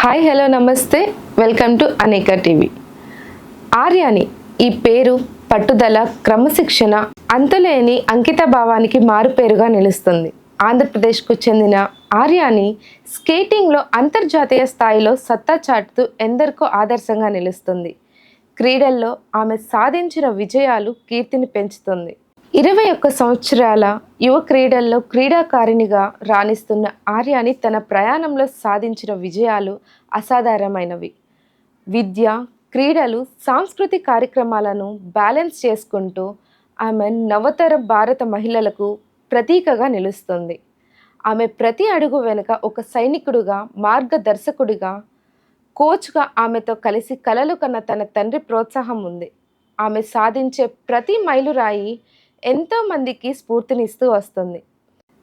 Hi hello నమస్తే, welcome to అనేక TV. ఆర్యాని ఈ పేరు పట్టుదల, క్రమశిక్షణ, అంతులేని అంకిత భావానికి మారుపేరుగా నిలుస్తుంది. ఆంధ్రప్రదేశ్కు చెందిన ఆర్యాని స్కేటింగ్లో అంతర్జాతీయ స్థాయిలో సత్తా చాటుతూ ఎందరికో ఆదర్శంగా నిలుస్తుంది. క్రీడల్లో ఆమె సాధించిన విజయాలు కీర్తిని పెంచుతుంది. 21 సంవత్సరాల యువ క్రీడల్లో క్రీడాకారిణిగా రాణిస్తున్న ఆర్యాని తన ప్రయాణంలో సాధించిన విజయాలు అసాధారణమైనవి. విద్య, క్రీడలు, సాంస్కృతిక కార్యక్రమాలను బ్యాలెన్స్ చేసుకుంటూ ఆమె నవతర భారత మహిళలకు ప్రతీకగా నిలుస్తుంది. ఆమె ప్రతి అడుగు వెనుక ఒక సైనికుడిగా, మార్గదర్శకుడిగా, కోచ్గా ఆమెతో కలిసి కలలు కన్న తన తండ్రి ప్రోత్సాహం ఉంది. ఆమె సాధించే ప్రతి మైలురాయి ఎంతోమందికి స్ఫూర్తినిస్తూ వస్తుంది.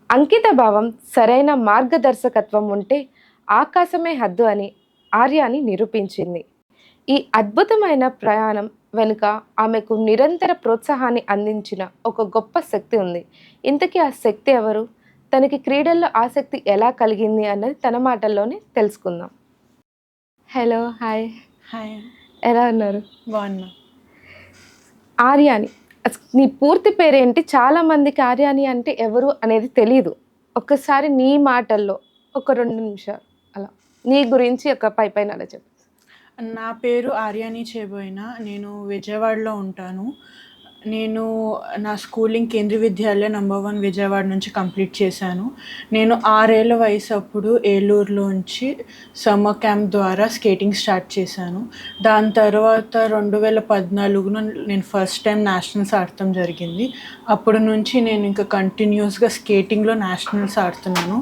అంకిత భావం, సరైన మార్గదర్శకత్వం ఉంటే ఆకాశమే హద్దు అని ఆర్యాని నిరూపించింది. ఈ అద్భుతమైన ప్రయాణం వెనుక ఆమెకు నిరంతర ప్రోత్సాహాన్ని అందించిన ఒక గొప్ప శక్తి ఉంది. ఇంతకీ ఆ శక్తి ఎవరు? తనకి క్రీడల్లో ఆసక్తి ఎలా కలిగింది అన్నది తన మాటల్లోనే తెలుసుకుందాం. Hello, hi. హాయ్, ఎలా ఉన్నారు? బాగున్నా. ఆర్యాని, నీ పూర్తి పేరేంటి? చాలామందికి ఆర్యాని అంటే ఎవరు అనేది తెలీదు. ఒక్కసారి నీ మాటల్లో ఒక 2 నిమిషాలు అలా నీ గురించి ఒక పైన అలా చెప్పు. నా పేరు ఆర్యాని చేబోయిన. నేను విజయవాడలో ఉంటాను. నేను నా స్కూలింగ్ కేంద్రీయ విద్యాలయ నంబర్ 1 విజయవాడ నుంచి కంప్లీట్ చేశాను. నేను 6 ఏళ్ల వయసు అప్పుడు ఏలూరులోంచి సమ్మర్ క్యాంప్ ద్వారా స్కేటింగ్ స్టార్ట్ చేశాను. దాని తర్వాత 2014లో నేను ఫస్ట్ టైం నేషనల్స్ ఆడటం జరిగింది. అప్పటి నుంచి నేను ఇంకా కంటిన్యూస్గా స్కేటింగ్లో నేషనల్స్ ఆడుతున్నాను.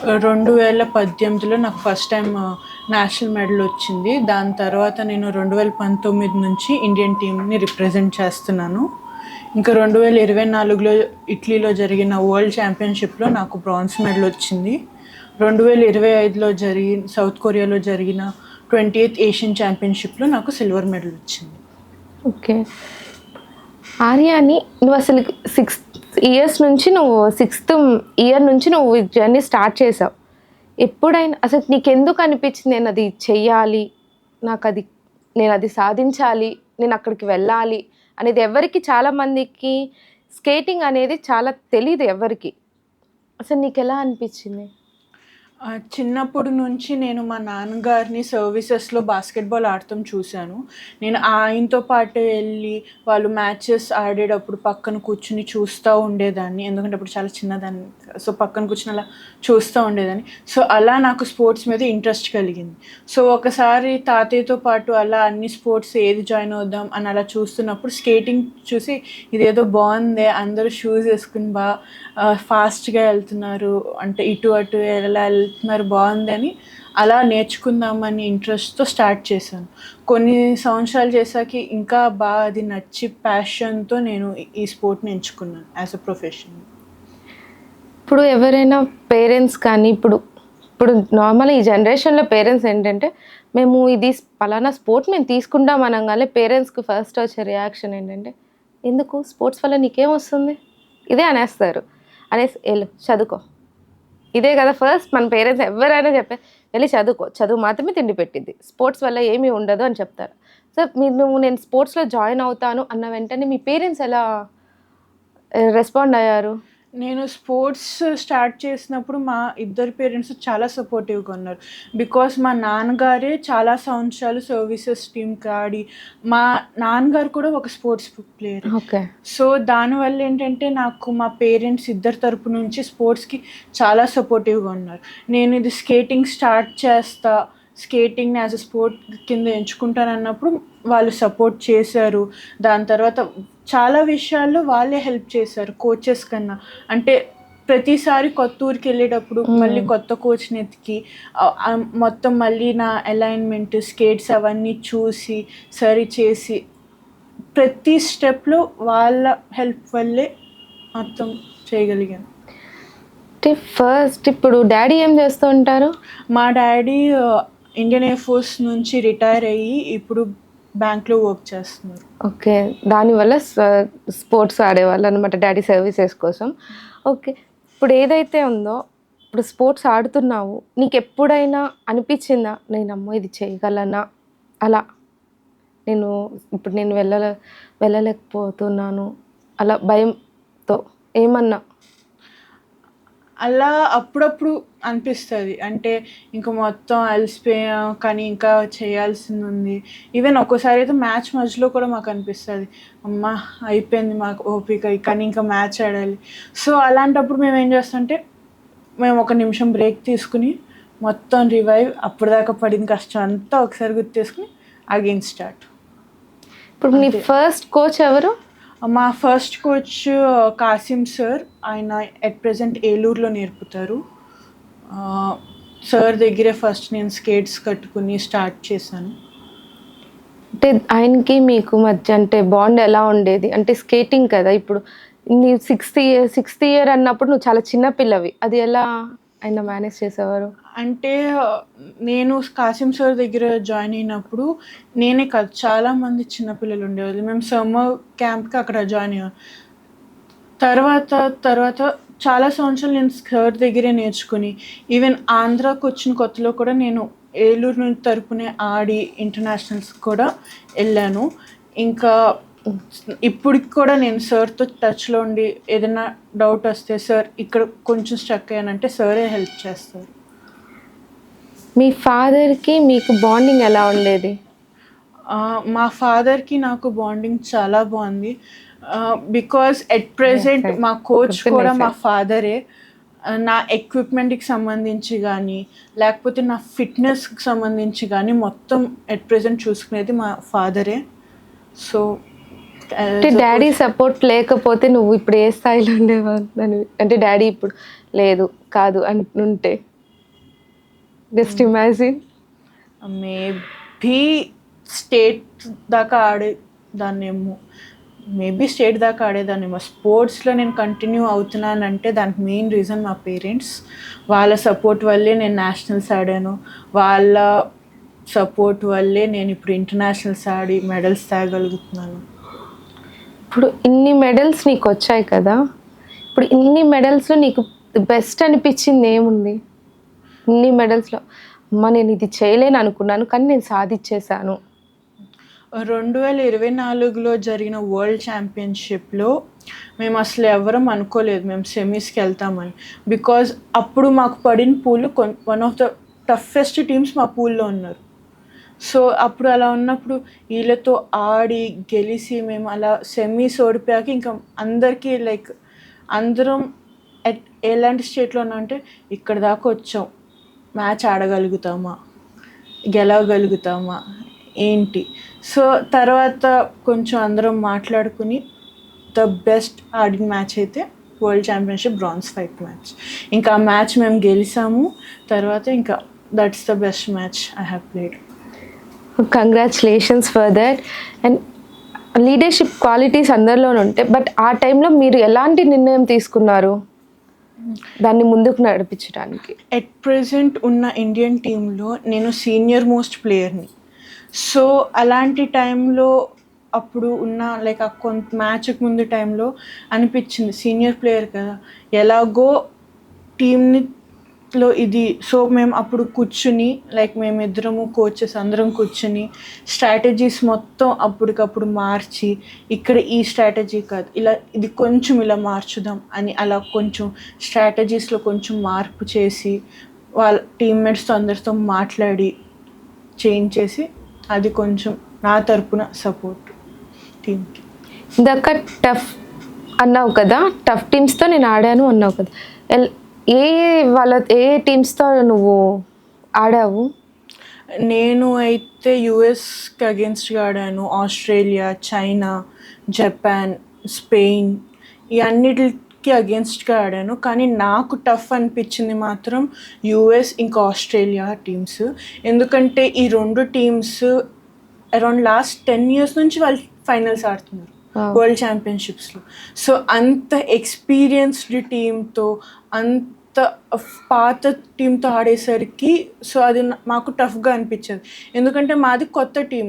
2018లో నాకు ఫస్ట్ టైం నేషనల్ మెడల్ వచ్చింది. దాని తర్వాత నేను 2019 నుంచి ఇండియన్ టీమ్ని రిప్రజెంట్ చేస్తున్నాను. ఇంకా 2024లో ఇటలీలో జరిగిన వరల్డ్ ఛాంపియన్షిప్లో నాకు బ్రాంజ్ మెడల్ వచ్చింది. 2025లో సౌత్ కొరియాలో జరిగిన 28th ఏషియన్ ఛాంపియన్షిప్లో నాకు సిల్వర్ మెడల్ వచ్చింది. ఓకే, ఆర్యాని, నువ్వు అసలు 6 ఇయర్స్ నుంచి సిక్స్త్ ఇయర్ నుంచి నువ్వు జర్నీ స్టార్ట్ చేసావు. ఎప్పుడైనా అసలు నీకెందుకు అనిపించింది నేను అది చెయ్యాలి, నేను అది సాధించాలి, నేను అక్కడికి వెళ్ళాలి అనేది? ఎవరికి, చాలామందికి స్కేటింగ్ అనేది చాలా తెలియదు ఎవరికి. అసలు నీకు ఎలా అనిపించింది? చిన్నప్పటి నుంచి నేను మా నాన్నగారిని సర్వీసెస్లో బాస్కెట్బాల్ ఆడటం చూశాను. నేను ఆయనతో పాటు వెళ్ళి వాళ్ళు మ్యాచెస్ ఆడేటప్పుడు పక్కన కూర్చుని చూస్తూ ఉండేదాన్ని. ఎందుకంటే అప్పుడు చాలా చిన్నదాన్ని, సో పక్కన కూర్చుని అలా చూస్తూ ఉండేదాన్ని. సో అలా నాకు స్పోర్ట్స్ మీద ఇంట్రెస్ట్ కలిగింది. సో ఒకసారి తాతయ్యతో పాటు అలా అన్ని స్పోర్ట్స్ ఏది జాయిన్ అవుదాం అని అలా చూస్తున్నప్పుడు స్కేటింగ్ చూసి ఇదేదో బాగుందే, అందరూ షూస్ వేసుకుని ఫాస్ట్గా వెళ్తున్నారు, అంటే ఇటు అటు ఎలా వెళ్తున్నారు, బాగుందని అలా నేర్చుకుందామని ఇంట్రెస్ట్తో స్టార్ట్ చేశాను. కొన్ని సంవత్సరాలు చేశాక ఇంకా బాగా అది నచ్చి ప్యాషన్తో నేను ఈ స్పోర్ట్ని ఎంచుకున్నాను యాజ్ అ ప్రొఫెషన్. ఇప్పుడు ఎవరైనా పేరెంట్స్ కానీ, ఇప్పుడు నార్మల్ ఈ జనరేషన్లో పేరెంట్స్ ఏంటంటే, మేము ఇది పలానా స్పోర్ట్ మేము తీసుకుంటాం అనగానే పేరెంట్స్కి ఫస్ట్ వచ్చే రియాక్షన్ ఏంటంటే, ఎందుకు, స్పోర్ట్స్ వల్ల నీకేం వస్తుంది, ఇదే అనేస్తారు. వెళ్ళు చదువుకో, ఇదే కదా ఫస్ట్ మన పేరెంట్స్ ఎవరైనా చెప్పే, వెళ్ళి చదువు మాత్రమే తిండి పెట్టింది, స్పోర్ట్స్ వల్ల ఏమీ ఉండదు అని చెప్తారు. సో నేను స్పోర్ట్స్లో జాయిన్ అవుతాను అన్న వెంటనే మీ పేరెంట్స్ ఎలా రెస్పాండ్ అయ్యారు? నేను స్పోర్ట్స్ స్టార్ట్ చేసినప్పుడు మా ఇద్దరు పేరెంట్స్ చాలా సపోర్టివ్గా ఉన్నారు. బికాస్ మా నాన్నగారే చాలా సంవత్సరాలు సర్వీసెస్ టీమ్కి ఆడి, మా నాన్నగారు కూడా ఒక స్పోర్ట్స్ ప్లేయర్. ఓకే. సో దానివల్ల ఏంటంటే నాకు మా పేరెంట్స్ ఇద్దరు తరపు నుంచి స్పోర్ట్స్కి చాలా సపోర్టివ్గా ఉన్నారు. నేను ఇది స్కేటింగ్ స్టార్ట్ చేస్తా, స్కేటింగ్ని యాజ్ అ స్పోర్ట్ కింద ఎంచుకుంటానన్నప్పుడు వాళ్ళు సపోర్ట్ చేశారు. దాని తర్వాత చాలా విషయాల్లో వాళ్ళే హెల్ప్ చేశారు కోచెస్ కన్నా. అంటే ప్రతిసారి కొత్త ఊరికి వెళ్ళేటప్పుడు మళ్ళీ కొత్త కోచ్ని ఎతికి మొత్తం మళ్ళీ నా అలైన్మెంట్, స్కేట్స్ అవన్నీ చూసి సరి చేసి ప్రతి స్టెప్లో వాళ్ళ హెల్ప్ వల్లే మొత్తం చేయగలిగాను. ఫస్ట్ ఇప్పుడు డాడీ ఏం చేస్తూ ఉంటారు? మా డాడీ ఇండియన్ ఎయిర్ ఫోర్స్ నుంచి రిటైర్ అయ్యి ఇప్పుడు బ్యాంక్లో వర్క్ చేస్తున్నారు. ఓకే, దానివల్ల స్పోర్ట్స్ ఆడేవాళ్ళు అనమాట డాడీ సర్వీసెస్ కోసం. ఓకే, ఇప్పుడు ఏదైతే ఉందో ఇప్పుడు స్పోర్ట్స్ ఆడుతున్నావు, నీకు ఎప్పుడైనా అనిపించిందా నేను అమ్మో ఇది చేయగలనా అలా, నేను వెళ్ళలేకపోతున్నాను అలా భయంతో ఏమన్నా? అలా అప్పుడప్పుడు అనిపిస్తుంది. అంటే ఇంకా మొత్తం అలసిపోయాం కానీ ఇంకా చేయాల్సింది ఉంది. ఈవెన్ ఒక్కోసారి అయితే మ్యాచ్ మధ్యలో కూడా మాకు అనిపిస్తుంది, అమ్మ అయిపోయింది మాకు ఓపిక కానీ ఇంకా మ్యాచ్ ఆడాలి. సో అలాంటప్పుడు మేము ఏం చేస్తామంటే మేము ఒక నిమిషం బ్రేక్ తీసుకుని మొత్తం రివైవ్, అప్పటిదాకా పడిన కష్టం అంతా ఒకసారి గుర్తు చేసుకుని అగైన్ స్టార్ట్. ఇప్పుడు నీ ఫస్ట్ కోచ్ ఎవరు? మా ఫస్ట్ కోచ్ కాసిం సార్. ఆయన ఎట్ ప్రెజెంట్ ఏలూరులో నేర్పుతారు. సార్ దగ్గరే ఫస్ట్ నేను స్కేట్స్ కట్టుకుని స్టార్ట్ చేశాను. అంటే ఆయనకి మీకు మధ్య అంటే బాండ్ ఎలా ఉండేది? అంటే స్కేటింగ్ కదా, ఇప్పుడు నీ సిక్స్త్ ఇయర్ అన్నప్పుడు నువ్వు చాలా చిన్న పిల్లవి, అది ఎలా ఆయన మేనేజ్ చేసేవారు? అంటే నేను కాసిం సార్ దగ్గర జాయిన్ అయినప్పుడు నేనే కాదు చాలామంది చిన్నపిల్లలు ఉండేవాళ్ళు. మేము సమ్మర్ క్యాంప్కి అక్కడ జాయిన్ అయ్యాం. తర్వాత చాలా సంవత్సరాలు నేను సార్ దగ్గరే నేర్చుకుని ఈవెన్ ఆంధ్రాకి వచ్చిన కొత్తలో కూడా నేను ఏలూరు నుంచి తరపునే ఆడి ఇంటర్నేషనల్స్ కూడా వెళ్ళాను. ఇంకా ఇప్పటికి కూడా నేను సార్తో టచ్లో ఉండి ఏదైనా డౌట్ వస్తే సార్ ఇక్కడ కొంచెం స్ట్రక్ అయ్యానంటే సారే హెల్ప్ చేస్తారు. మీ ఫాదర్కి మీకు బాండింగ్ ఎలా ఉండేది? మా ఫాదర్కి నాకు బాండింగ్ చాలా బాగుంది. బికాజ్ ఎట్ ప్రెజెంట్ మా కోచ్ కూడా మా ఫాదరే. నా ఎక్విప్మెంట్కి సంబంధించి కానీ లేకపోతే నా ఫిట్నెస్కి సంబంధించి కానీ మొత్తం ఎట్ ప్రెజెంట్ చూసుకునేది మా ఫాదరే. సో అంటే డాడీ సపోర్ట్ లేకపోతే నువ్వు ఇప్పుడు ఏ స్థాయిలో ఉండేవాళ్ళు? అంటే డాడీ ఇప్పుడు లేదు కాదు అంటుంటే జస్ట్ ఇమాజిన్. మేబీ స్టేట్ దాకా ఆడేదాన్నేమో స్పోర్ట్స్లో నేను కంటిన్యూ అవుతున్నానంటే దానికి మెయిన్ రీజన్ మా పేరెంట్స్. వాళ్ళ సపోర్ట్ వల్లే నేను నేషనల్స్ ఆడాను. వాళ్ళ సపోర్ట్ వల్లే నేను ఇప్పుడు ఇంటర్నేషనల్స్ ఆడి మెడల్స్ తేగలుగుతున్నాను. ఇప్పుడు ఇన్ని మెడల్స్ నీకు వచ్చాయి కదా, ఇప్పుడు ఇన్ని మెడల్స్లో నీకు బెస్ట్ అనిపించింది ఏముంది? ఇన్ని మెడల్స్లో అమ్మ నేను ఇది చేయలేను అనుకున్నాను కానీ నేను సాధించేశాను. 2024లో జరిగిన వరల్డ్ ఛాంపియన్షిప్లో మేము అసలు ఎవరం అనుకోలేదు మేము సెమీస్కి వెళ్తామని. బికాజ్ అప్పుడు మాకు పడిన pool one of the toughest teams మా పూల్లో ఉన్నారు. సో అప్పుడు అలా ఉన్నప్పుడు వీళ్ళతో ఆడి గెలిచి మేము అలా సెమీస్ ఓడిపోయాక ఇంకా అందరికీ లైక్ అందరం ఎలాంటి స్టేట్లో ఉన్నామంటే ఇక్కడ దాకా వచ్చాం, మ్యాచ్ ఆడగలుగుతామా, గెలవగలుగుతామా ఏంటి. సో తర్వాత కొంచెం అందరం మాట్లాడుకుని ద బెస్ట్ ఆడిన మ్యాచ్ అయితే world championship bronze fight match. ఇంకా ఆ మ్యాచ్ మేము గెలిచాము. తర్వాత ఇంకా that's the best match I have played. Congratulations for that. And leadership qualities అందరిలోనే ఉంటాయి, బట్ ఆ టైంలో మీరు ఎలాంటి నిర్ణయం తీసుకున్నారు దాన్ని ముందుకు నడిపించడానికి? ఎట్ ప్రెజెంట్ ఉన్న ఇండియన్ టీంలో నేను సీనియర్ మోస్ట్ ప్లేయర్ని. సో అలాంటి టైంలో అప్పుడు ఉన్న లైక్ ఆ కొంత మ్యాచ్కి ముందు టైంలో అనిపించింది సీనియర్ ప్లేయర్ కదా ఎలాగో టీంని లో ఇది. సో మేము అప్పుడు కూర్చుని లైక్ మేమిద్దరము కోచెస్ అందరం కూర్చుని స్ట్రాటజీస్ మొత్తం అప్పటికప్పుడు మార్చి ఇక్కడ ఈ స్ట్రాటజీ కాదు ఇలా ఇది కొంచెం ఇలా మార్చుదాం అని అలా కొంచెం స్ట్రాటజీస్లో కొంచెం మార్పు చేసి వాళ్ళ టీమ్మేట్స్తో అందరితో మాట్లాడి చేంజ్ చేసి అది కొంచెం నా తరపున సపోర్ట్ టీమ్కి. ఇందాక టఫ్ అన్నావు కదా, టఫ్ టీమ్స్తో నేను ఆడాను అన్నావు కదా, ఏ టీమ్స్తో నువ్వు ఆడావు? నేను అయితే యుఎస్కి అగేన్స్ట్గా ఆడాను, ఆస్ట్రేలియా, చైనా, జపాన్, స్పెయిన్ ఈ అన్నిటికి అగేన్స్ట్గా ఆడాను. కానీ నాకు టఫ్ అనిపించింది మాత్రం యుఎస్ ఇంకా ఆస్ట్రేలియా టీమ్స్. ఎందుకంటే ఈ రెండు టీమ్స్ అరౌండ్ లాస్ట్ 10 years నుంచి వాళ్ళు ఫైనల్స్ ఆడుతున్నారు వరల్డ్ ఛాంపియన్షిప్స్లో. సో అంత ఎక్స్పీరియన్స్డ్ టీంతో అంత పాత టీంతో ఆడేసరికి సో అది మాకు టఫ్గా అనిపించేది. ఎందుకంటే మాది కొత్త టీం,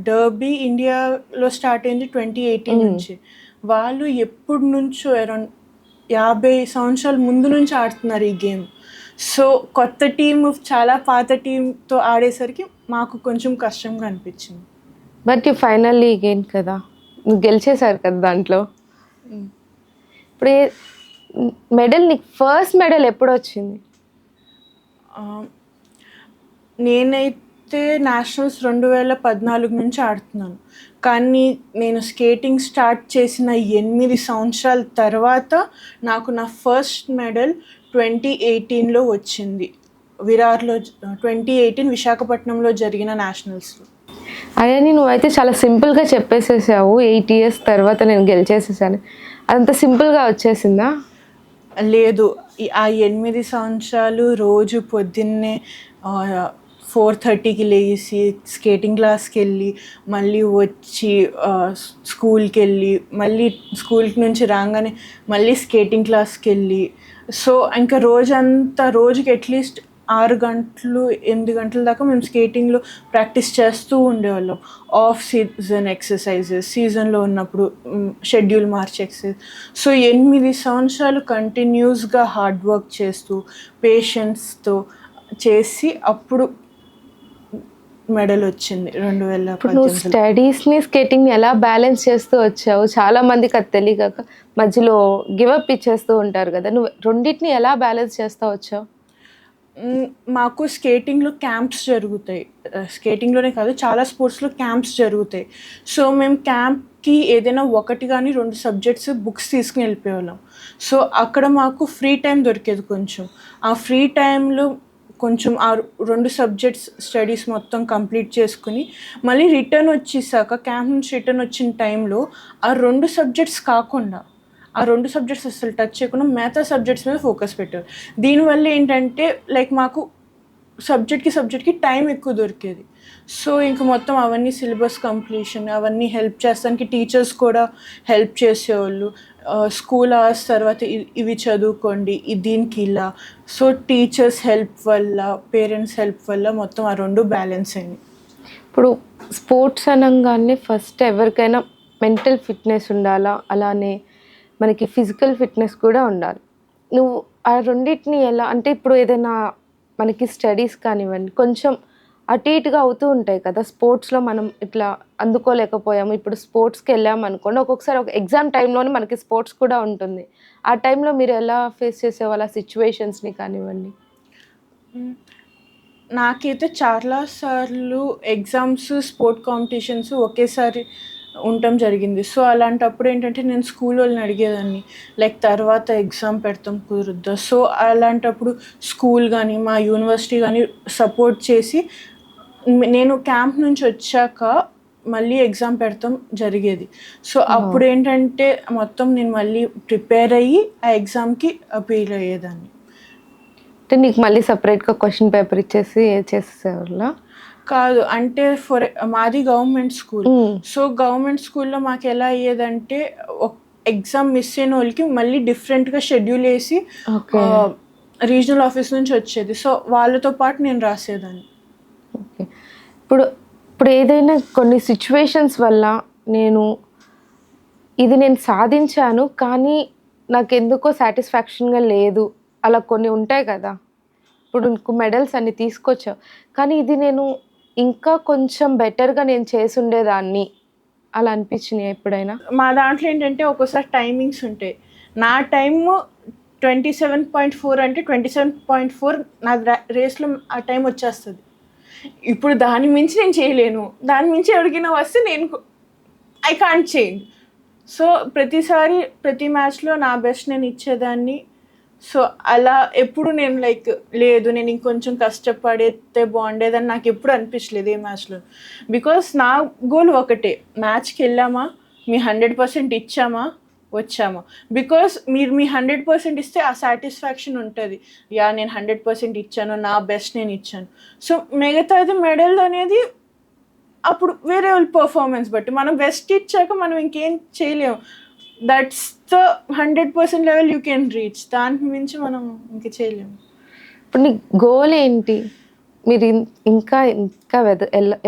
డర్బీ ఇండియాలో స్టార్ట్ అయింది 2018 నుంచి. వాళ్ళు ఎప్పటి నుంచో అరౌండ్ 50 సంవత్సరాల ముందు నుంచి ఆడుతున్నారు ఈ గేమ్. సో కొత్త టీం చాలా పాత టీంతో ఆడేసరికి మాకు కొంచెం కష్టంగా అనిపించింది. బట్ యూ ఫైనల్లీ గెయిన్ కదా, నువ్వు గెలిచేశారు కదా దాంట్లో. ఇప్పుడు మెడల్, నీకు ఫస్ట్ మెడల్ ఎప్పుడు వచ్చింది? నేనైతే నేషనల్స్ 2014 నుంచి ఆడుతున్నాను, కానీ నేను స్కేటింగ్ స్టార్ట్ చేసిన 8 సంవత్సరాల తర్వాత నాకు నా ఫస్ట్ మెడల్ 2018లో వచ్చింది. విరార్లో 2018 విశాఖపట్నంలో జరిగిన నేషనల్స్లో. అదే నువ్వైతే చాలా సింపుల్గా చెప్పేసేసావు, 8 years తర్వాత నేను గెలిచేసేసాను. అంత సింపుల్గా వచ్చేసిందా? లేదు, ఆ 8 సంవత్సరాలు రోజు పొద్దున్నే 4:30కి లేచి స్కేటింగ్ క్లాస్కి వెళ్ళి, మళ్ళీ వచ్చి స్కూల్కి వెళ్ళి, మళ్ళీ స్కూల్ నుంచి రాగానే మళ్ళీ స్కేటింగ్ క్లాస్కి వెళ్ళి, సో ఇంకా రోజుకి అట్లీస్ట్ 6 గంటలు 8 గంటల దాకా మేము స్కేటింగ్లో ప్రాక్టీస్ చేస్తూ ఉండేవాళ్ళం. ఆఫ్ సీజన్ ఎక్సర్సైజెస్, సీజన్లో ఉన్నప్పుడు షెడ్యూల్ మార్చి ఎక్సర్సైజ్. సో 8 సంవత్సరాలు కంటిన్యూస్గా హార్డ్ వర్క్ చేస్తూ పేషెన్స్తో చేసి అప్పుడు మెడల్ వచ్చింది 2018. నువ్వు స్టడీస్ని స్కేటింగ్ని ఎలా బ్యాలెన్స్ చేస్తూ వచ్చావు? చాలా మందికి అది తెలియక మధ్యలో గివప్ ఇచ్చేస్తూ ఉంటారు కదా, నువ్వు రెండింటిని ఎలా బ్యాలెన్స్ చేస్తూ వచ్చావు? మాకు స్కేటింగ్లో క్యాంప్స్ జరుగుతాయి, స్కేటింగ్లోనే కాదు చాలా స్పోర్ట్స్లో క్యాంప్స్ జరుగుతాయి. సో మేము క్యాంప్కి ఏదైనా 1 కానీ 2 సబ్జెక్ట్స్ బుక్స్ తీసుకుని వెళ్ళిపోయేవాళ్ళం. సో అక్కడ మాకు ఫ్రీ టైం దొరికేది కొంచెం. ఆ ఫ్రీ టైంలో కొంచెం ఆ 2 సబ్జెక్ట్స్ స్టడీస్ మొత్తం కంప్లీట్ చేసుకుని మళ్ళీ రిటర్న్ వచ్చేసాక, క్యాంప్ నుంచి రిటర్న్ వచ్చిన టైంలో ఆ 2 సబ్జెక్ట్స్ కాకుండా, ఆ 2 సబ్జెక్ట్స్ అసలు టచ్ చేయకుండా మిగతా సబ్జెక్ట్స్ మీద ఫోకస్ పెట్టారు. దీనివల్ల ఏంటంటే లైక్ మాకు సబ్జెక్ట్కి టైం ఎక్కువ దొరికేది. సో ఇంక మొత్తం అవన్నీ సిలబస్ కంప్లీషన్ అవన్నీ హెల్ప్ చేస్తానికి టీచర్స్ కూడా హెల్ప్ చేసేవాళ్ళు. స్కూల్ అవర్స్ తర్వాత ఇవి చదువుకోండి, దీనికి ఇలా. సో టీచర్స్ హెల్ప్ వల్ల, పేరెంట్స్ హెల్ప్ వల్ల మొత్తం ఆ 2 బ్యాలెన్స్ అయింది. ఇప్పుడు స్పోర్ట్స్ అనగానే ఫస్ట్ ఎవరికైనా మెంటల్ ఫిట్నెస్ ఉండాలా, అలానే మనకి ఫిజికల్ ఫిట్నెస్ కూడా ఉండాలి. నువ్వు ఆ రెండింటిని ఎలా, అంటే ఇప్పుడు ఏదైనా మనకి స్టడీస్ కానివ్వండి కొంచెం అటు ఇటుగా అవుతూ ఉంటాయి కదా, స్పోర్ట్స్లో మనం ఇట్లా అందుకోలేకపోయాము, ఇప్పుడు స్పోర్ట్స్కి వెళ్ళాము అనుకోండి, ఒక్కొక్కసారి ఒక ఎగ్జామ్ టైంలోనే మనకి స్పోర్ట్స్ కూడా ఉంటుంది. ఆ టైంలో మీరు ఎలా ఫేస్ చేసేవాళ్ళ సిచ్యువేషన్స్ని కానివ్వండి? నాకైతే చాలాసార్లు ఎగ్జామ్స్, స్పోర్ట్ కాంపిటీషన్స్ ఒకేసారి ఉండటం జరిగింది. సో అలాంటప్పుడు ఏంటంటే నేను స్కూల్ వాళ్ళని అడిగేదాన్ని, లైక్ తర్వాత ఎగ్జామ్ పెడతాం కుదురుద్దా. సో అలాంటప్పుడు స్కూల్ కానీ మా యూనివర్సిటీ కానీ సపోర్ట్ చేసి నేను క్యాంప్ నుంచి వచ్చాక మళ్ళీ ఎగ్జామ్ పెడతాం జరిగేది. సో అప్పుడు ఏంటంటే మొత్తం నేను మళ్ళీ ప్రిపేర్ అయ్యి ఆ ఎగ్జామ్కి అపీల్ అయ్యేదాన్ని. అంటే నీకు మళ్ళీ సపరేట్గా క్వశ్చన్ పేపర్ ఇచ్చేసి చేసేసేవాళ్ళ? కాదు, అంటే మాది గవర్నమెంట్ స్కూల్. సో గవర్నమెంట్ స్కూల్లో మాకు ఎలా అయ్యేదంటే ఎగ్జామ్ మిస్ అయిన వాళ్ళకి మళ్ళీ డిఫరెంట్గా షెడ్యూల్ వేసి రీజనల్ ఆఫీస్ నుంచి వచ్చేది. సో వాళ్ళతో పాటు నేను రాసేదాన్ని. ఓకే. ఇప్పుడు ఏదైనా కొన్ని సిచ్యువేషన్స్ వల్ల నేను సాధించాను కానీ నాకు ఎందుకో సాటిస్ఫాక్షన్గా లేదు, అలా కొన్ని ఉంటాయి కదా. ఇప్పుడు నీకు మెడల్స్ అన్ని తీసుకొచ్చావు కానీ ఇది నేను ఇంకా కొంచెం బెటర్గా నేను చేసి ఉండేదాన్ని అలా అనిపించినాయి ఎప్పుడైనా? మా దాంట్లో ఏంటంటే ఒక్కోసారి టైమింగ్స్ ఉంటాయి. నా టైము 27.4 అంటే 27.4 నా రేస్లో ఆ టైం వచ్చేస్తుంది. ఇప్పుడు దాని మించి నేను చేయలేను, దాని మించి ఎవరికైనా వస్తే నేను ఐ కాంట్ చేంజ్. సో ప్రతిసారి ప్రతి మ్యాచ్లో నా బెస్ట్ నేను ఇచ్చేదాన్ని. సో అలా ఎప్పుడు నేను లైక్ లేదు నేను ఇంకొంచెం కష్టపడితే బాగుండేదని నాకు ఎప్పుడు అనిపించలేదు ఏ మ్యాచ్లో. బికాస్ నా గోల్ ఒకటే, మ్యాచ్కి వెళ్ళామా, మీ 100% ఇచ్చామా, వచ్చామా. బికాస్ మీరు మీ 100% ఇస్తే ఆ సాటిస్ఫాక్షన్ ఉంటుంది, యా నేను 100% ఇచ్చాను, నా బెస్ట్ నేను ఇచ్చాను. సో మిగతాది మెడల్ అనేది అప్పుడు వేరే వాళ్ళ పర్ఫార్మెన్స్ బట్టి, మనం బెస్ట్ ఇచ్చాక మనం ఇంకేం చేయలేము. That's the 100% level you can reach, దానికి మించి మనం ఇంక చేయలేము. ఇప్పుడు నీ గోల్ ఏంటి? మీరు ఇంకా ఇంకా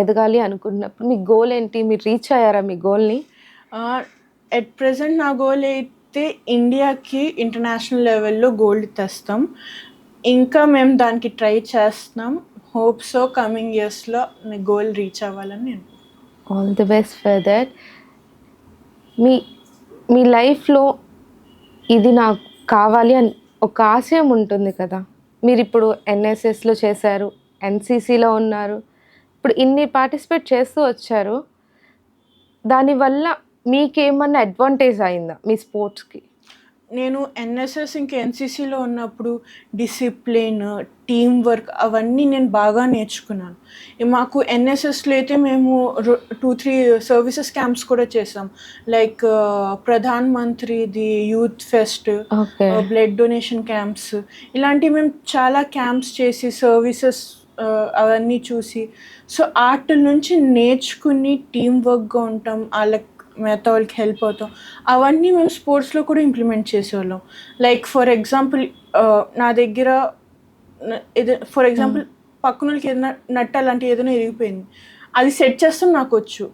ఎదగాలి అనుకుంటున్నప్పుడు మీ గోల్ ఏంటి? మీరు రీచ్ అయ్యారా మీ గోల్ని? ఎట్ ప్రెజెంట్ నా గోల్ అయితే ఇండియాకి ఇంటర్నేషనల్ లెవెల్లో గోల్డ్ తెస్తాం. ఇంకా మేము దానికి ట్రై చేస్తున్నాం. హోప్ సో కమింగ్ ఇయర్స్లో గోల్ రీచ్ అవ్వాలని నేను. All the best for that. మీ మీ లైఫ్లో ఇది నాకు కావాలి అని ఒక ఆశయం ఉంటుంది కదా. మీరు ఇప్పుడు ఎన్ఎస్ఎస్లో చేశారు, ఎన్సిసిలో ఉన్నారు, ఇప్పుడు ఇన్ని పార్టిసిపేట్ చేస్తూ వచ్చారు. దానివల్ల మీకేమన్నా అడ్వాంటేజ్ అయిందా మీ స్పోర్ట్స్కి? నేను ఎన్ఎస్ఎస్ ఇంకా ఎన్సిసిలో ఉన్నప్పుడు డిసిప్లిన్, టీమ్ వర్క్ అవన్నీ నేను బాగా నేర్చుకున్నాను. మాకు ఎన్ఎస్ఎస్లో అయితే మేము 2-3 సర్వీసెస్ క్యాంప్స్ కూడా చేసాం. లైక్ ప్రధాన్ మంత్రిది youth fest, blood donation camps, ఇలాంటివి మేము చాలా క్యాంప్స్ చేసి సర్వీసెస్ అవన్నీ చూసి, సో వాటి నుంచి నేర్చుకుని టీమ్ వర్క్గా ఉంటాం, వాళ్ళకి మిగతా వాళ్ళకి హెల్ప్ అవుతాం. అవన్నీ మేము స్పోర్ట్స్లో కూడా ఇంప్లిమెంట్ చేసేవాళ్ళం. లైక్ ఫర్ ఎగ్జాంపుల్ నా దగ్గర ఫర్ ఎగ్జాంపుల్ పక్కన వాళ్ళకి ఏదైనా నట్టు అలాంటివి ఏదైనా ఇరిగిపోయింది, అది సెట్ చేస్తాం నాకు వచ్చు.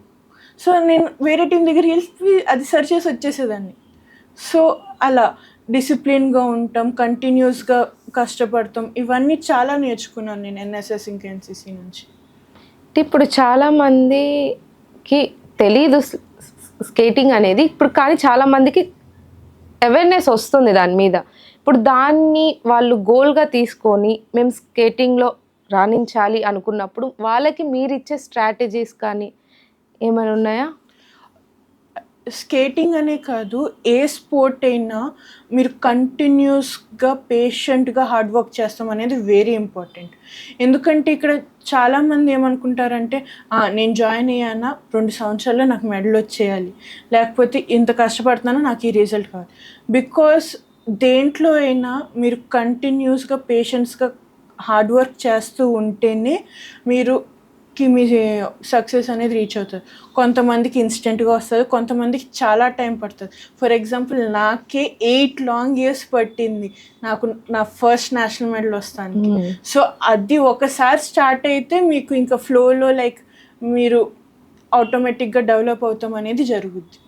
సో నేను వేరే టీం దగ్గరికి వెళ్ళి అది సెర్చ్ చేసి వచ్చేసేదాన్ని. సో అలా డిసిప్లిన్గా ఉంటాం, కంటిన్యూస్గా కష్టపడతాం, ఇవన్నీ చాలా నేర్చుకున్నాను నేను ఎన్ఎస్ఎస్ ఇంకా ఎన్సిసి నుంచి. ఇప్పుడు చాలామందికి తెలీదు స్కేటింగ్ అనేది ఇప్పుడు, కానీ చాలామందికి అవేర్నెస్ వస్తుంది దాని మీద. ఇప్పుడు దాన్ని వాళ్ళు గోల్గా తీసుకొని మేము స్కేటింగ్లో రాణించాలి అనుకున్నప్పుడు వాళ్ళకి మీరు ఇచ్చే స్ట్రాటజీస్ కానీ ఏమైనా ఉన్నాయా? స్కేటింగ్ అనే కాదు, ఏ స్పోర్ట్ అయినా మీరు కంటిన్యూస్గా పేషెంట్గా హార్డ్ వర్క్ చేస్తాం అనేది వెరీ ఇంపార్టెంట్. ఎందుకంటే ఇక్కడ చాలామంది ఏమనుకుంటారంటే నేను జాయిన్ అయ్యానా 2 సంవత్సరాల్లో నాకు మెడల్ వచ్చేయాలి, లేకపోతే ఇంత కష్టపడుతున్నానో నాకు ఈ రిజల్ట్ కావాలి. బికాస్ దేంట్లో అయినా మీరు కంటిన్యూస్గా పేషెన్స్గా హార్డ్ వర్క్ చేస్తూ ఉంటేనే మీరు మీ సక్సెస్ అనేది రీచ్ అవుతుంది. కొంతమందికి ఇన్స్టెంట్గా వస్తుంది, కొంతమందికి చాలా టైం పడుతుంది. ఫర్ ఎగ్జాంపుల్ నాకే 8 లాంగ్ ఇయర్స్ పట్టింది నాకు నా ఫస్ట్ నేషనల్ మెడల్ వస్తానికి. సో అది ఒకసారి స్టార్ట్ అయితే మీకు ఇంకా ఫ్లోలో లైక్ మీరు ఆటోమేటిక్గా డెవలప్ అవుతాం అనేది జరుగుద్ది.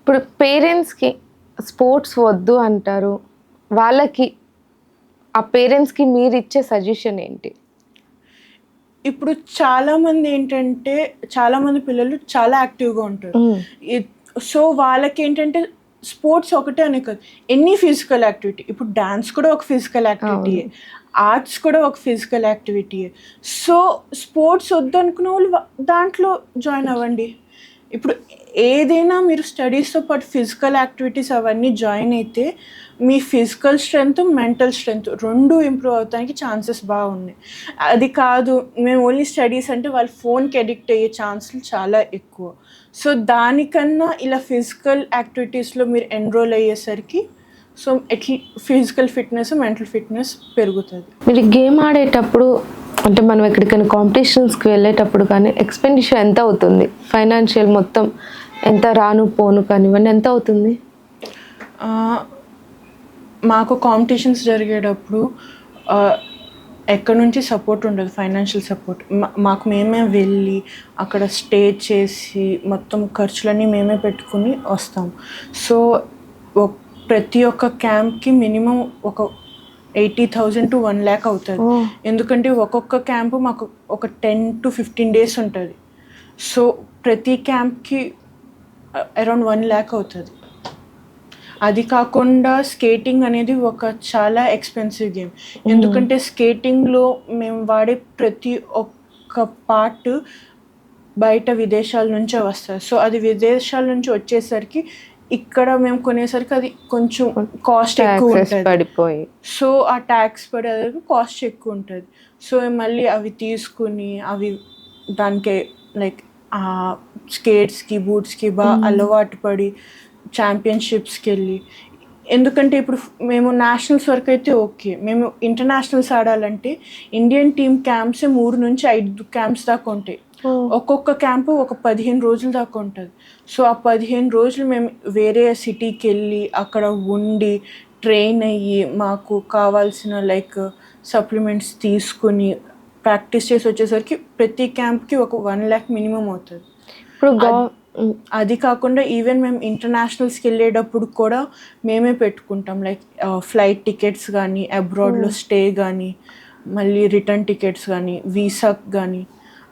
ఇప్పుడు పేరెంట్స్కి స్పోర్ట్స్ వద్దు అంటారు, వాళ్ళకి ఆ పేరెంట్స్కి మీరు ఇచ్చే సజెషన్ ఏంటి? ఇప్పుడు చాలామంది ఏంటంటే చాలామంది పిల్లలు చాలా యాక్టివ్గా ఉంటారు. సో వాళ్ళకి ఏంటంటే స్పోర్ట్స్ ఒకటే అనే కాదు, ఎనీ ఫిజికల్ యాక్టివిటీ, ఇప్పుడు డాన్స్ కూడా ఒక ఫిజికల్ యాక్టివిటీయే, ఆర్ట్స్ కూడా ఒక ఫిజికల్ యాక్టివిటీయే. సో స్పోర్ట్స్ వద్దు అనుకున్న వాళ్ళు దాంట్లో జాయిన్ అవ్వండి. ఇప్పుడు ఏదైనా మీరు స్టడీస్తో పాటు ఫిజికల్ యాక్టివిటీస్ అవన్నీ జాయిన్ అయితే మీ physical strength, mental strength 2 improve అవడానికి ఛాన్సెస్ బాగున్నాయి. అది కాదు మేము ఓన్లీ స్టడీస్ అంటే వాళ్ళు ఫోన్కి అడిక్ట్ అయ్యే ఛాన్సులు చాలా ఎక్కువ. సో దానికన్నా ఇలా ఫిజికల్ యాక్టివిటీస్లో మీరు ఎన్రోల్ అయ్యేసరికి సో ఎట్లా ఫిజికల్ ఫిట్నెస్, మెంటల్ ఫిట్నెస్ పెరుగుతుంది. మీరు గేమ్ ఆడేటప్పుడు అంటే మనం ఎక్కడికైనా కాంపిటీషన్స్కి వెళ్ళేటప్పుడు కానీ ఎక్స్పెండిచర్ ఎంత అవుతుంది? ఫైనాన్షియల్ మొత్తం ఎంత రాను పోను కానివ్వండి ఎంత అవుతుంది? మాకు కాంపిటీషన్స్ జరిగేటప్పుడు ఎక్కడి నుంచి సపోర్ట్ ఉండదు, ఫైనాన్షియల్ సపోర్ట్. మాకు మేమే వెళ్ళి అక్కడ స్టే చేసి మొత్తం ఖర్చులన్నీ మేమే పెట్టుకుని వస్తాం. సో ప్రతి ఒక్క క్యాంప్కి మినిమం ఒక 80,000 to 1 lakh అవుతుంది. ఎందుకంటే ఒక్కొక్క క్యాంపు మాకు ఒక 10 to 15 days ఉంటుంది. సో ప్రతి క్యాంప్కి అరౌండ్ 1 lakh అవుతుంది. అది కాకుండా స్కేటింగ్ అనేది ఒక చాలా ఎక్స్పెన్సివ్ గేమ్. ఎందుకంటే స్కేటింగ్లో మేము వాడే ప్రతి ఒక్క పార్ట్ బయట విదేశాల నుంచే వస్తుంది. సో అది విదేశాల నుంచి వచ్చేసరికి ఇక్కడ మేము కొనేసరికి అది కొంచెం కాస్ట్ ఎక్కువ ఉంటుంది. సో ఆ ట్యాక్స్ పడేసరికి కాస్ట్ ఎక్కువ ఉంటుంది. సో మళ్ళీ అవి తీసుకుని అవి దానికి లైక్ స్కేట్స్కి, బూట్స్కి బాగా అలవాటు పడి ఛాంపియన్షిప్స్కి వెళ్ళి, ఎందుకంటే ఇప్పుడు మేము నేషనల్స్ వరకు అయితే ఓకే, మేము ఇంటర్నేషనల్స్ ఆడాలంటే ఇండియన్ టీమ్ క్యాంప్స్ 3 నుంచి 5 క్యాంప్స్ దాకా ఉంటాయి. ఒక్కొక్క క్యాంపు ఒక 15 రోజుల దాకా ఉంటుంది. సో ఆ 15 రోజులు మేము వేరే సిటీకి వెళ్ళి అక్కడ ఉండి ట్రైన్ అయ్యి మాకు కావాల్సిన లైక్ సప్లిమెంట్స్ తీసుకుని ప్రాక్టీస్ చేసి వచ్చేసరికి ప్రతి క్యాంప్కి ఒక 1 lakh మినిమం అవుతుంది. ఇప్పుడు అది కాకుండా ఈవెన్ మేము ఇంటర్నేషనల్స్కి వెళ్ళేటప్పుడు కూడా మేమే పెట్టుకుంటాం. లైక్ ఫ్లైట్ టికెట్స్ కానీ, అబ్రాడ్లో స్టే కానీ, మళ్ళీ రిటర్న్ టికెట్స్ కానీ, వీసాకి కానీ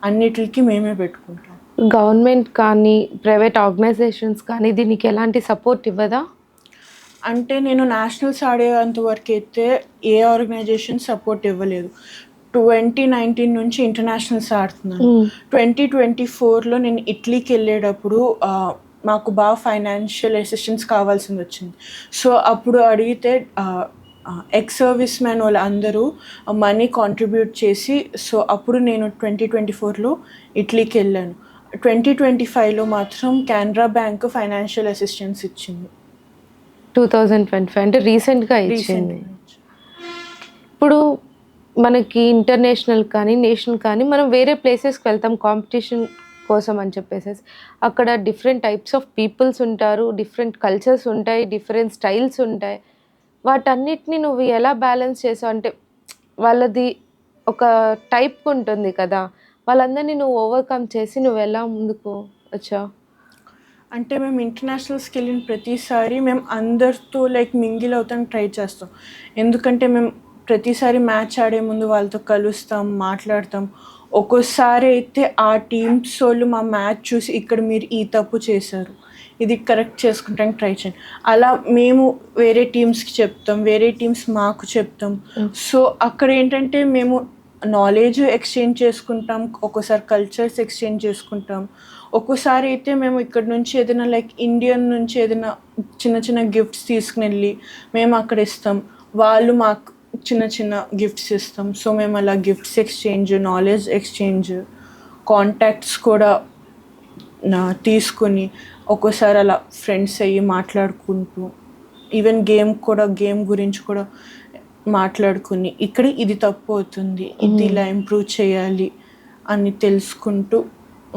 అన్నిటికి మేమే పెట్టుకుంటాం. గవర్నమెంట్ కానీ ప్రైవేట్ ఆర్గనైజేషన్స్ కానీ దీనికి ఎలాంటి సపోర్ట్ ఇవ్వదా? అంటే నేను నేషనల్స్ ఆడేంత వరకు అయితే ఏ ఆర్గనైజేషన్ సపోర్ట్ ఇవ్వలేదు. 2019 నుంచి ఇంటర్నేషనల్స్ ఆడుతున్నాను. 2024లో నేను ఇటలీకి వెళ్ళేటప్పుడు మాకు బాగా ఫైనాన్షియల్ అసిస్టెన్స్ కావాల్సింది వచ్చింది. సో అప్పుడు అడిగితే ఎక్స్ సర్వీస్ మ్యాన్ వాళ్ళు అందరూ మనీ కాంట్రిబ్యూట్ చేసి, సో అప్పుడు నేను 2024లో ఇటలీకి వెళ్ళాను. 2025లో మాత్రం కెనరా బ్యాంక్ ఫైనాన్షియల్ అసిస్టెన్స్ ఇచ్చింది. 2025 అంటే రీసెంట్గా ఇచ్చింది. ఇప్పుడు మనకి ఇంటర్నేషనల్ కానీ నేషనల్ కానీ మనం వేరే ప్లేసెస్కి వెళ్తాం కాంపిటీషన్ కోసం అని చెప్పేసి. అక్కడ డిఫరెంట్ టైప్స్ ఆఫ్ పీపుల్స్ ఉంటారు, డిఫరెంట్ కల్చర్స్ ఉంటాయి, డిఫరెంట్ స్టైల్స్ ఉంటాయి. వాటన్నిటిని నువ్వు ఎలా బ్యాలెన్స్ చేసావు? అంటే వాళ్ళది ఒక టైప్ ఉంటుంది కదా, వాళ్ళందరినీ నువ్వు ఓవర్కమ్ చేసి నువ్వు ఎలా ముందుకు వచ్చావు? అంటే మేము ఇంటర్నేషనల్స్కి వెళ్ళిన ప్రతిసారి మేము అందరితో లైక్ మింగిల్ అవుతాం ట్రై చేస్తాం. ఎందుకంటే మేము ప్రతిసారి మ్యాచ్ ఆడే ముందు వాళ్ళతో కలుస్తాం, మాట్లాడతాం. ఒక్కోసారి అయితే ఆ టీమ్స్ వాళ్ళు మా మ్యాచ్ చూసి ఇక్కడ మీరు ఈ తప్పు చేశారు, ఇది కరెక్ట్ చేసుకుంటానికి ట్రై చేయండి, అలా మేము వేరే టీమ్స్కి చెప్తాం, వేరే టీమ్స్ మాకు చెప్తాం. సో అక్కడ ఏంటంటే మేము నాలెడ్జ్ ఎక్స్చేంజ్ చేసుకుంటాం, ఒక్కోసారి కల్చర్స్ ఎక్స్చేంజ్ చేసుకుంటాం. ఒక్కోసారి అయితే మేము ఇక్కడ నుంచి ఏదైనా లైక్ ఇండియన్ నుంచి ఏదైనా చిన్న చిన్న గిఫ్ట్స్ తీసుకుని వెళ్ళి మేము అక్కడ ఇస్తాం, వాళ్ళు మాకు చిన్న చిన్న గిఫ్ట్స్ ఇస్తాం. సో మేము అలా gifts exchange, knowledge exchange, contacts కూడా తీసుకుని ఒక్కోసారి అలా ఫ్రెండ్స్ అయ్యి మాట్లాడుకుంటూ, ఈవెన్ గేమ్ గురించి కూడా మాట్లాడుకుని ఇక్కడ ఇది తప్పు అవుతుంది, ఇది ఇలా ఇంప్రూవ్ చేయాలి అని తెలుసుకుంటూ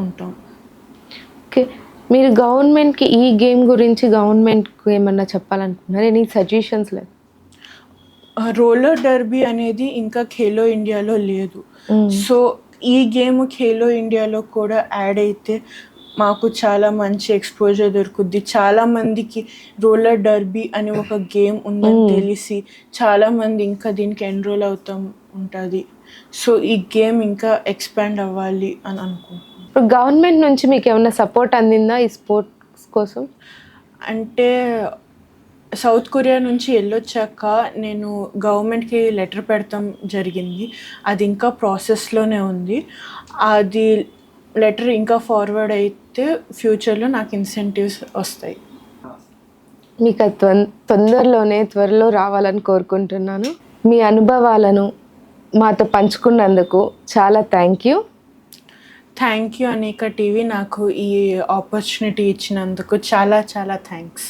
ఉంటాం. ఓకే, మీరు గవర్నమెంట్కి ఈ గేమ్ గురించి గవర్నమెంట్కి ఏమన్నా చెప్పాలనుకుంటున్నారు? Any suggestions? లేదు, రోలర్ డర్బీ అనేది ఇంకా ఖేలో ఇండియాలో లేదు. సో ఈ గేమ్ ఖేలో ఇండియాలో కూడా యాడ్ అయితే మాకు చాలా మంచి ఎక్స్పోజర్ దొరుకుద్ది. చాలామందికి రోలర్ డర్బీ అని ఒక గేమ్ ఉందని తెలిసి చాలామంది ఇంకా దీనికి ఎన్రోల్ అవుతాం ఉంటుంది. సో ఈ గేమ్ ఇంకా ఎక్స్పాండ్ అవ్వాలి అని అనుకుంటున్నాను. ఇప్పుడు గవర్నమెంట్ నుంచి మీకు ఏమైనా సపోర్ట్ అందిందా ఈ స్పోర్ట్స్ కోసం? అంటే సౌత్ కొరియా నుంచి వెళ్ళొచ్చాక నేను గవర్నమెంట్కి లెటర్ పెడతాం జరిగింది. అది ఇంకా ప్రాసెస్లోనే ఉంది. అది లెటర్ ఇంకా ఫార్వర్డ్ అయితే ఫ్యూచర్లో నాకు ఇన్సెంటివ్స్ వస్తాయి. మీకు అది త్వరలో రావాలని కోరుకుంటున్నాను. మీ అనుభవాలను మాతో పంచుకున్నందుకు చాలా థ్యాంక్ యూ అనేక టీవీ నాకు ఈ ఆపర్చునిటీ ఇచ్చినందుకు చాలా చాలా థ్యాంక్స్.